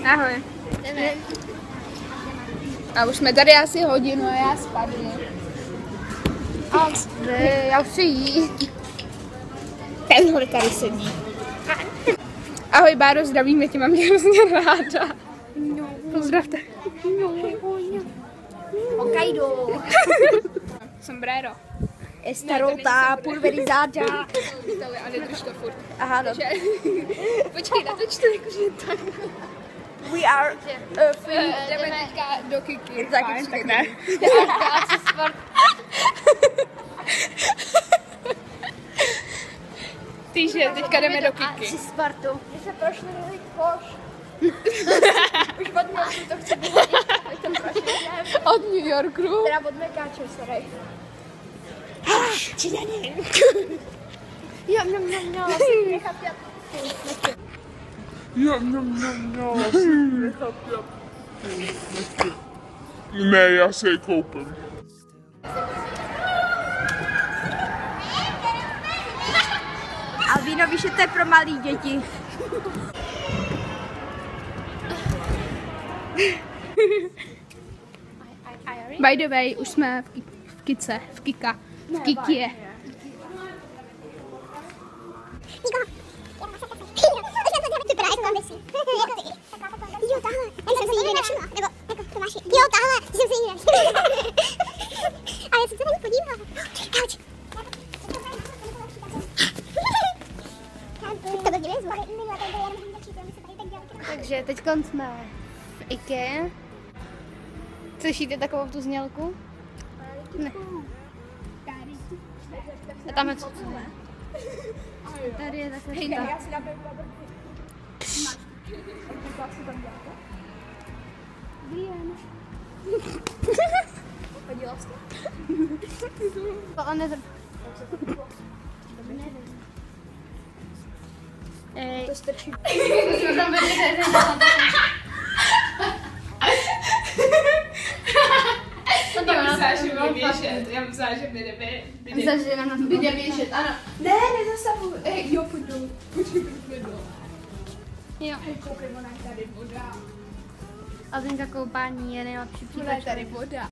Ahoj. A už jsme tady asi hodinu a já spadnu. Já chci jít. Tenhle tady sedí. Ahoj Báro, zdravíme tě, mám tě hrozně ráda. Pozdravte. Hokkaido. Sombrero. Estarota, pulverizada. Ale drž to furt. Aha, no. Počkej, natoč to jakože tak. We are free. Jdeme teďka do Kiki. Fajn, tak ne. Týže, teďka jdeme do Kiki. Při Spartu. My jsme prošli koš. Už od New Yorku to chci vyhodit. My tam prošli, Od New Yorku. teda od Mekáčů, sorry. Čidaně. Jo, no, asi nechat pět. Ne, já si je koupím. Albíno, víš, že to je pro malý děti. By the way, už jsme v Kice, v Kika, v Kikie. Jo, tahle. Já jsem se nikdy nevšimla. Nebo, jako, to máš. Jo, tahle. Jsem se nikdy nevšimla. Ale já jsem se na ní podívala. Kauč. To byl divný zvuk. Takže teď jsme v IKEA. Slyšíte takovou tu znělku? Ne. A tam je co? Tady je takhle ta. Podíval jsi to? Ale ne. Ej. To strčí. Já myslela, že by Bude běžet, ano. Ne, nezastavuj. Jo, pojď dolů. Počkej, pojď dolů. Jo. Koukej, ona je tady voda. A Zinka koupání je nejlepší Ona je tady voda.